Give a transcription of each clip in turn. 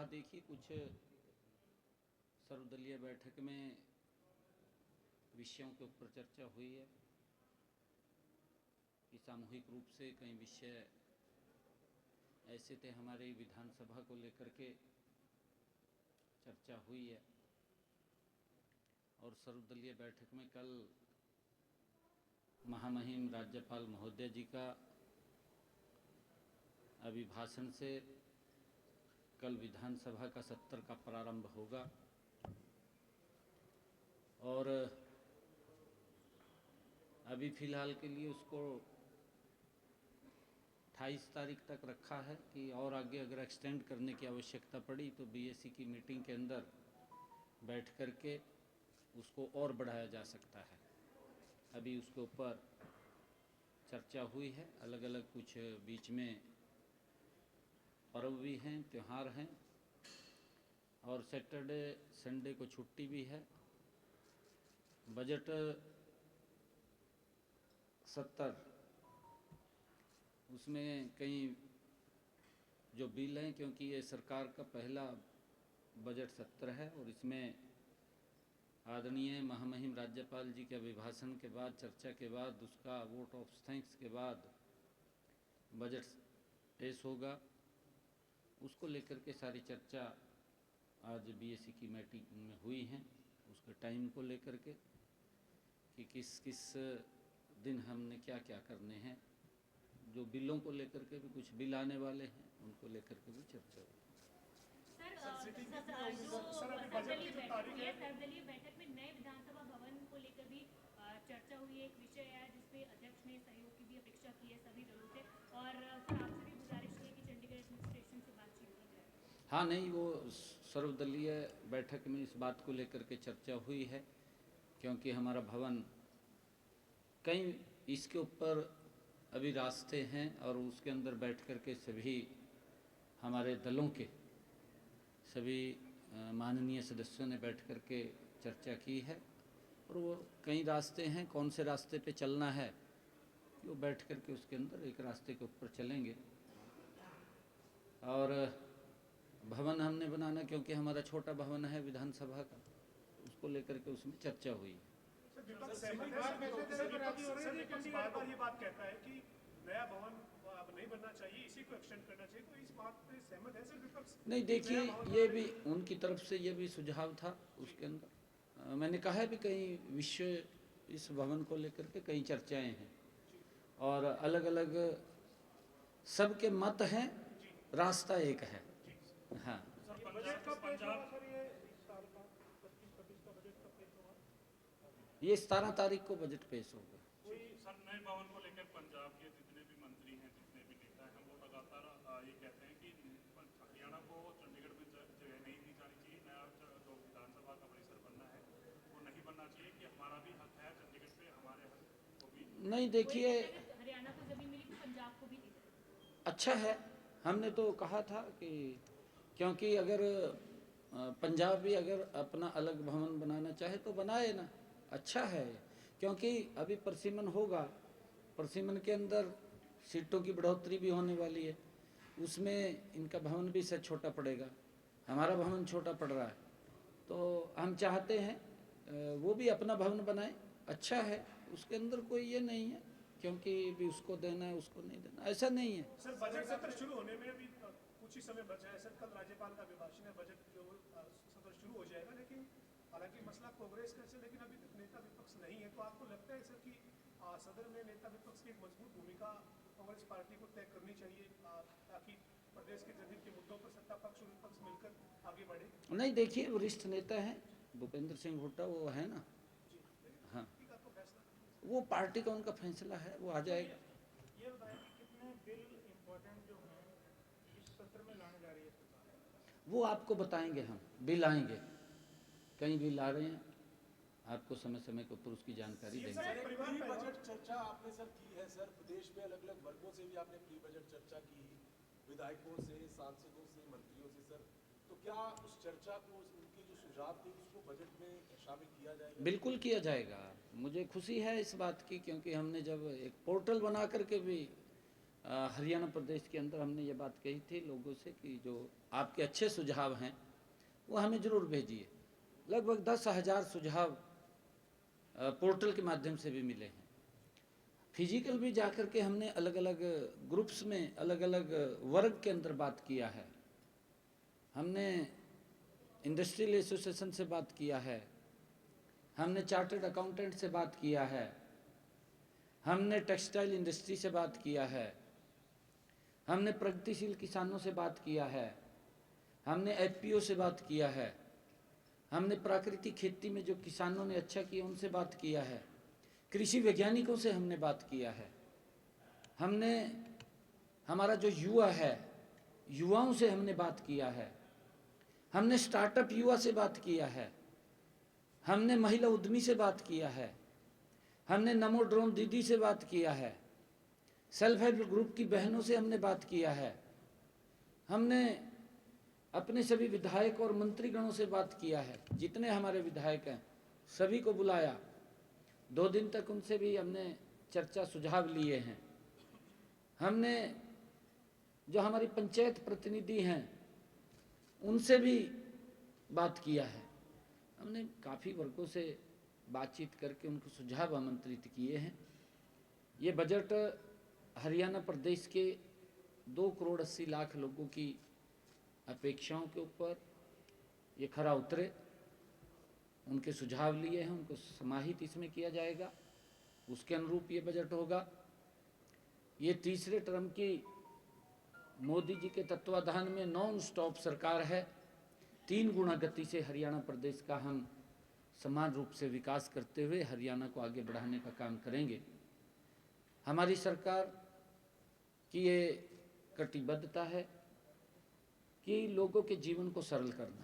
देखिए, कुछ सर्वदलीय बैठक में विषयों के ऊपर चर्चा हुई है कि सामूहिक रूप से कई विषय ऐसे थे हमारे विधानसभा को लेकर के चर्चा हुई है। और सर्वदलीय बैठक में कल महामहिम राज्यपाल महोदय जी का अभिभाषण से कल विधानसभा का सत्र का प्रारंभ होगा और अभी फ़िलहाल के लिए उसको 28 तारीख तक रखा है कि और आगे अगर एक्सटेंड करने की आवश्यकता पड़ी तो बीएसी की मीटिंग के अंदर बैठ कर के उसको और बढ़ाया जा सकता है। अभी उसके ऊपर चर्चा हुई है। अलग अलग कुछ बीच में पर्व भी हैं, त्यौहार हैं और सैटरडे संडे को छुट्टी भी है। बजट सत्र उसमें कई जो बिल हैं, क्योंकि ये सरकार का पहला बजट सत्र है और इसमें आदरणीय महामहिम राज्यपाल जी के अभिभाषण के बाद, चर्चा के बाद, उसका वोट ऑफ थैंक्स के बाद बजट पेश होगा। उसको लेकर के सारी चर्चा आज बीएसी की मीटिंग में हुई है। उसके टाइम को लेकर के कि किस किस दिन हमने क्या क्या करने हैं। जो बिलों को लेकर के भी कुछ बिल आने वाले हैं, उनको लेकर के भी चर्चा हुई। सर्वदलीय बैठक में नए विधानसभा भवन को लेकर भी चर्चा हुई है। एक विषय है जिसपे अध्यक्ष ने सहयोग की भी अपेक्षा की है सभी दलों से, और सर आपसे भी गुजारिश की है कि चंडीगढ़ एडमिनिस्ट्रेशन से बातचीत की जाए। हाँ, नहीं, वो सर्वदलीय बैठक में इस बात को लेकर के चर्चा हुई है, क्योंकि हमारा भवन कई इसके ऊपर अभी रास्ते हैं और उसके अंदर बैठ कर के सभी हमारे दलों के सभी माननीय सदस्यों ने बैठ कर के चर्चा की है। और वो कई रास्ते हैं, कौन से रास्ते पे चलना है वो बैठ कर के उसके अंदर एक रास्ते के ऊपर चलेंगे। और भवन हमने बनाना, क्योंकि हमारा छोटा भवन है विधानसभा का, उसको लेकर के उसमें चर्चा हुई है। ये बात कहता है कि नया भवन अब नहीं बनना चाहिए, इसी को एक्सटेंड करना चाहिए, तो इस बात पे सहमत है सर विपक्ष? नहीं, देखिए, ये भी उनकी तरफ से ये भी सुझाव था उसके अंदर। मैंने कहा है भी कई विषय इस भवन को लेकर के कई चर्चाएं हैं और अलग अलग सबके मत हैं, रास्ता एक है। हाँ, ये 17 तारीख को बजट पेश होगा। सर, नए भवन को लेकर पंजाब के जितने भी मंत्री हैं, जितने भी नेता हैं, वो लगातार ये कहते हैं कि हरियाणा को चंडीगढ़ में जगह नहीं दी जानी चाहिए। नया जो विधानसभा का परिसर बनना है वो नहीं बनना चाहिए, कि हमारा भी हक है चंडीगढ़ पे, हमारे हक को भी नहीं, देखिए, हरियाणा को जमीन मिली तो पंजाब को भी दी जाए। अच्छा है। हमने तो कहा था कि क्योंकि अगर पंजाब भी अगर अपना अलग भवन बनाना चाहे तो बनाए ना, अच्छा है। क्योंकि अभी परिसीमन होगा, परिसीमन के अंदर सीटों की बढ़ोतरी भी होने वाली है, उसमें इनका भवन भी से छोटा पड़ेगा, हमारा भवन छोटा पड़ रहा है। तो हम चाहते हैं वो भी अपना भवन बनाए, अच्छा है, उसके अंदर कोई ये नहीं है क्योंकि भी उसको देना है उसको नहीं देना, ऐसा नहीं है। सर, बजट सत्र शुरू होने में अभी कुछ ही समय बचा है सर। कल राज्यपाल का अभिभाषण है, बजट जो सत्र शुरू हो जाएगा, लेकिन हालांकि मसला कांग्रेस का है, लेकिन अभी तक नेता विपक्ष नहीं है। तो आपको लगता है सर कि सदन में नेता विपक्ष की एक मजबूत भूमिका कांग्रेस पार्टी को तय करनी चाहिए, ताकि प्रदेश के जनहित के मुद्दों पर सत्ता पक्ष और विपक्ष मिलकर आगे बढ़े? नहीं, देखिए, वरिष्ठ नेता हैं भूपेंद्र सिंह हुड्डा, वो है ना। हाँ, वो पार्टी का उनका फैसला है, वो आ जाएगा। ये बताएं कि कितने बिल इम्पोर्टेंट जो हैं इस सत्र में लाने जा रही है सरकार? वो आपको बताएंगे, हम बिल आएंगे, कई बिल आ रहे हैं, आपको समय समय के ऊपर उसकी जानकारी देंगे। प्री बजट चर्चा आपने सर की है सर, प्रदेश में अलग अलग वर्गों से भी आपने प्री बजट चर्चा की, विधायकों से, सांसदों से, मंत्रियों से सर, तो क्या उस चर्चा को, उनके जो सुझाव थे उसको बजट में शामिल किया जाएगा? बिल्कुल किया जाएगा। मुझे खुशी है इस बात की, क्योंकि हमने जब एक पोर्टल बना करके भी हरियाणा प्रदेश के अंदर हमने ये बात कही थी लोगों से कि जो आपके अच्छे सुझाव हैं वो हमें ज़रूर भेजिए। लगभग 10,000 सुझाव पोर्टल के माध्यम से भी मिले हैं। फिजिकल भी जाकर के हमने अलग अलग ग्रुप्स में अलग अलग वर्ग के अंदर बात किया है। हमने इंडस्ट्रियल एसोसिएशन से बात किया है, हमने चार्टर्ड अकाउंटेंट से बात किया है, हमने टेक्सटाइल इंडस्ट्री से बात किया है, हमने प्रगतिशील किसानों से बात किया है, हमने एफपीओ से बात किया है, हमने प्राकृतिक खेती में जो किसानों ने अच्छा किया उनसे बात किया है, कृषि वैज्ञानिकों से हमने बात किया है, हमने हमारा जो युवा है युवाओं से हमने बात किया है, हमने स्टार्टअप युवा से बात किया है, हमने महिला उद्यमी से बात किया है, हमने नमो ड्रोन दीदी से बात किया है, सेल्फ हेल्प ग्रुप की बहनों से हमने बात किया है, हमने अपने सभी विधायक और मंत्रीगणों से बात किया है। जितने हमारे विधायक हैं सभी को बुलाया, 2 दिन तक उनसे भी हमने चर्चा सुझाव लिए हैं। हमने जो हमारी पंचायत प्रतिनिधि हैं उनसे भी बात किया है। हमने काफ़ी वर्गों से बातचीत करके उनको सुझाव आमंत्रित किए हैं। ये बजट हरियाणा प्रदेश के 2 करोड़ 80 लाख लोगों की अपेक्षाओं के ऊपर ये खरा उतरे, उनके सुझाव लिए हैं, उनको समाहित इसमें किया जाएगा, उसके अनुरूप ये बजट होगा। ये तीसरे टर्म की मोदी जी के तत्वाधान में नॉन स्टॉप सरकार है। 3 गुना गति से हरियाणा प्रदेश का हम समान रूप से विकास करते हुए हरियाणा को आगे बढ़ाने का काम करेंगे। हमारी सरकार की ये कटिबद्धता है कि लोगों के जीवन को सरल करना।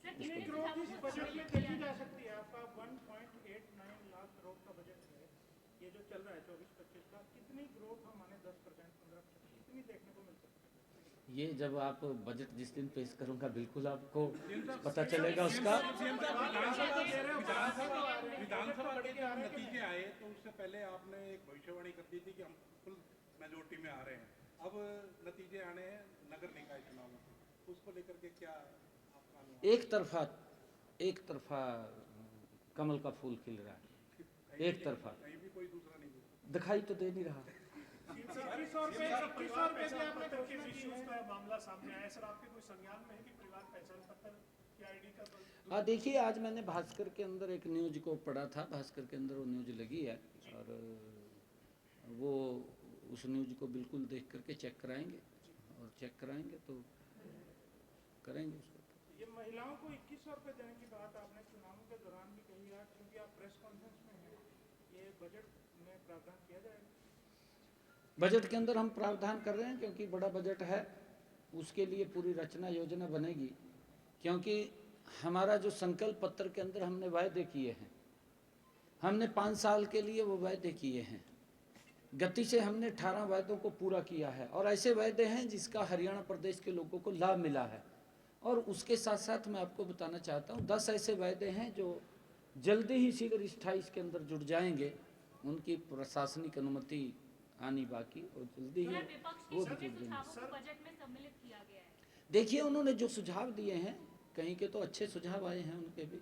सर, ग्रोथ इस बजट में देखी जा सकती है। आपका 1.89 लाख करोड़ का बजट है, ये जो चल रहा है 24-25 का, कितनी ग्रोथ हम माने 10%, 15%, कितनी देखने को मिल सकती है? ये जब आप बजट जिस दिन पेश करूंगा बिल्कुल आपको पता चलेगा उसका। विधानसभा के जो नतीजे आए तो उससे पहले आपने एक भविष्यवाणी कर दी थी कि हम फुल मेजोरिटी में आ रहे हैं। अब नतीजे आने हैं नगर निकाय चुनावों के, उसको लेकर के क्या आपका अनुमान? एक तरफा कमल का फूल खिल रहा है, एक तरफा, कहीं भी कोई दूसरा नहीं दिखाई तो दे नहीं रहा। मामला सामने आया सर, आपके कोई संज्ञान में है कि परिवार पहचान पत्र की आईडी का? हाँ देखिए, आज मैंने भास्कर के अंदर एक न्यूज को पढ़ा था, भास्कर के अंदर वो न्यूज लगी है और वो उस न्यूज को बिल्कुल देख करके चेक कराएंगे और चेक कराएंगे तो करेंगे उसको। ये महिलाओं को 2100 रुपये देने की बात आपने चुनावों के दौरान भी कही है, क्योंकि आप प्रेस कॉन्फ्रेंस में हैं, ये बजट में प्रावधान किया जाएगा? बजट के अंदर हम प्रावधान कर रहे हैं क्योंकि बड़ा बजट है, उसके लिए पूरी रचना योजना बनेगी। क्योंकि हमारा जो संकल्प पत्र के अंदर हमने वायदे किए हैं, हमने 5 साल के लिए वो वायदे किए हैं। गति से हमने 18 वायदों को पूरा किया है और ऐसे वायदे हैं जिसका हरियाणा प्रदेश के लोगों को लाभ मिला है। और उसके साथ साथ मैं आपको बताना चाहता हूँ 10 ऐसे वायदे हैं जो जल्दी ही शीघ्र 28 के अंदर जुड़ जाएंगे। उनकी प्रशासनिक अनुमति आनी बाकी और जल्दी ही वो भी जुड़ जाएंगे। बजट में सम्मिलित किया गया है। देखिए, उन्होंने जो सुझाव दिए हैं कहीं के तो अच्छे सुझाव आए हैं उनके भी,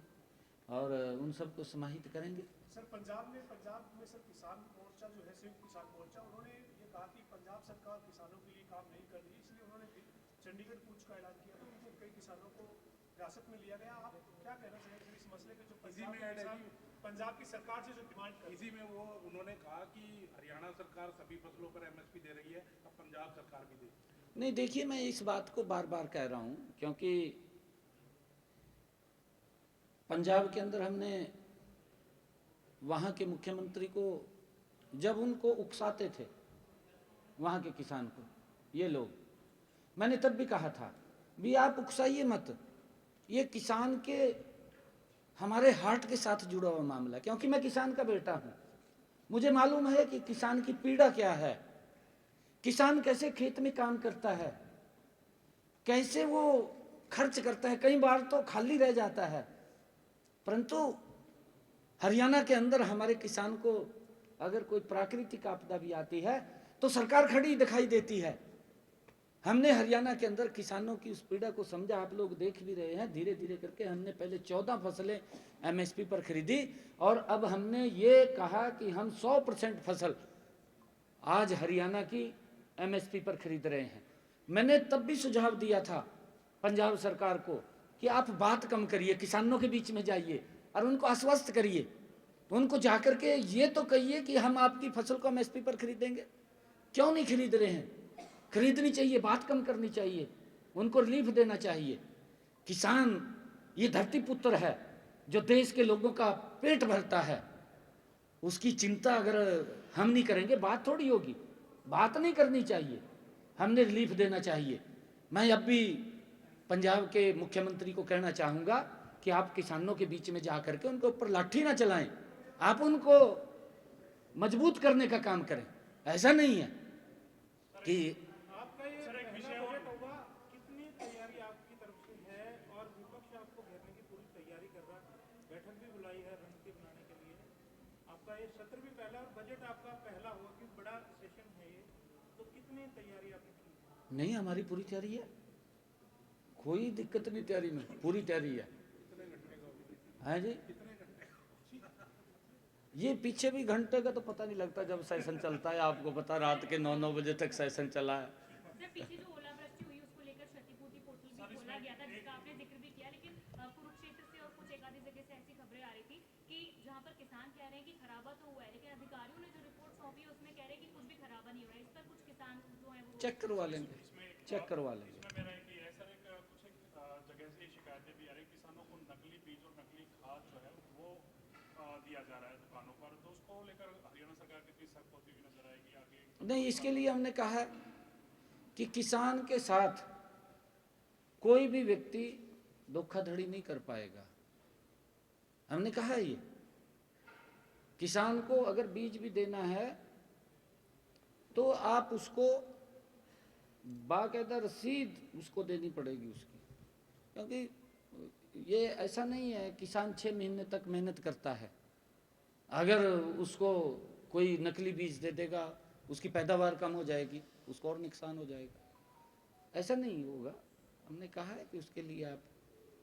और उन सबको समाहित करेंगे। सर, पंजाब में सर किसान मोर्चा जो है, संयुक्त किसान मोर्चा, उन्होंने ये कहा कि पंजाब सरकार किसानों के लिए काम नहीं कर रही, इसलिए उन्होंने चंडीगढ़ कूच का ऐलान किया था। उनको कई किसानों को हिरासत में लिया गया। आप क्या कहना चाहेंगे इस मसले पे, जो पंजाब की सरकार से जो डिमांड कर? इसी में वो उन्होंने कहा कि हरियाणा सरकार सभी फसलों पर एमएसपी दे रही है, अब पंजाब सरकार भी दे। नहीं देखिए, मैं इस बात को बार बार कह रहा हूँ क्योंकि पंजाब के अंदर हमने वहाँ के मुख्यमंत्री को जब उनको उकसाते थे, वहाँ के किसान को ये लोग, मैंने तब भी कहा था भी आप उकसाइए मत, ये किसान के हमारे हार्ट के साथ जुड़ा हुआ मामला है। क्योंकि मैं किसान का बेटा हूँ, मुझे मालूम है कि किसान की पीड़ा क्या है, किसान कैसे खेत में काम करता है, कैसे वो खर्च करता है, कई बार तो खाली रह जाता है। परंतु हरियाणा के अंदर हमारे किसान को अगर कोई प्राकृतिक आपदा भी आती है तो सरकार खड़ी दिखाई देती है। हमने हरियाणा के अंदर किसानों की उस पीड़ा को समझा, आप लोग देख भी रहे हैं, धीरे धीरे करके हमने पहले 14 फसलें एमएसपी पर खरीदी और अब हमने ये कहा कि हम 100% फसल आज हरियाणा की एमएसपी पर खरीद रहे हैं। मैंने तब भी सुझाव दिया था पंजाब सरकार को कि आप बात कम करिए, किसानों के बीच में जाइए और उनको आश्वस्त करिए, उनको जाकर के ये तो कहिए कि हम आपकी फसल को एमएसपी पर खरीदेंगे। क्यों नहीं खरीद रहे हैं? खरीदनी चाहिए, बात कम करनी चाहिए, उनको रिलीफ देना चाहिए। किसान ये धरती पुत्र है जो देश के लोगों का पेट भरता है, उसकी चिंता अगर हम नहीं करेंगे बात थोड़ी होगी। बात नहीं करनी चाहिए, हमने रिलीफ देना चाहिए। मैं अब भी पंजाब के मुख्यमंत्री को कहना चाहूँगा कि आप किसानों के बीच में जा करके उनके ऊपर लाठी ना चलाएं, आप उनको मजबूत करने का काम करें। ऐसा नहीं है कि आपका ये पहला बजट होगा, कितनी तैयारी आपकी तरफ से है और विपक्ष आपको घेरने की पूरी तैयारी कर रहा है, बैठक भी बुलाई है रणनीति बनाने के लिए। आपका ये सत्र भी पहला और बजट आपका पहला होगा कि बड़ा सेशन है ये, तो कितनी तैयारी आपने की? नहीं, हमारी पूरी तैयारी है, कोई दिक्कत नहीं, तैयारी में पूरी तैयारी है जी। ये पीछे भी घंटे का तो पता नहीं लगता जब सेशन चलता है, आपको पता रात के 9 बजे तक सेशन चला है। सर, पीछे जो ओलावृष्टि हुई उसको लेकर क्षतिपूर्ति पोर्टल भी खोला गया था जिसका आपने जिक्र भी किया, लेकिन कुरुक्षेत्र से और कुछ एक आधी जगह से ऐसी खबरें आ रही थी कि जहां पर किसान कह रहे हैं कि खराबा तो हुआ है, लेकिन अधिकारियों ने जो रिपोर्ट सौंपी है उसमें कह रहे हैं कि कुछ भी खराबा नहीं हो रहा है। इस पर कुछ किसान जो है वो चेक करवा लेंगे, चेक करवा लेंगे। इसमें मेरा एक ये है सर, कुछ एक जगह से शिकायतें भी आ रही, किसानों को नकली बीज और नकली खाद जो है वो दिया जा रहा है दुकानों पर, तो उसको लेकर हरियाणा सरकार कितनी सख्त होती हुई नजर आएगी आगे? नहीं, इसके लिए हमने कहा है कि किसान के साथ कोई भी व्यक्ति धोखाधड़ी नहीं कर पाएगा। हमने कहा है ये, किसान को अगर बीज भी देना है तो आप उसको बाकायदा रसीद उसको देनी पड़ेगी उसकी, क्योंकि ये ऐसा नहीं है किसान 6 महीने तक मेहनत करता है, अगर उसको कोई नकली बीज दे देगा उसकी पैदावार कम हो जाएगी, उसको और नुकसान हो जाएगा। ऐसा नहीं होगा। हमने कहा है कि उसके लिए आप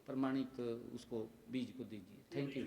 प्रमाणित उसको बीज को दीजिए। Thank you.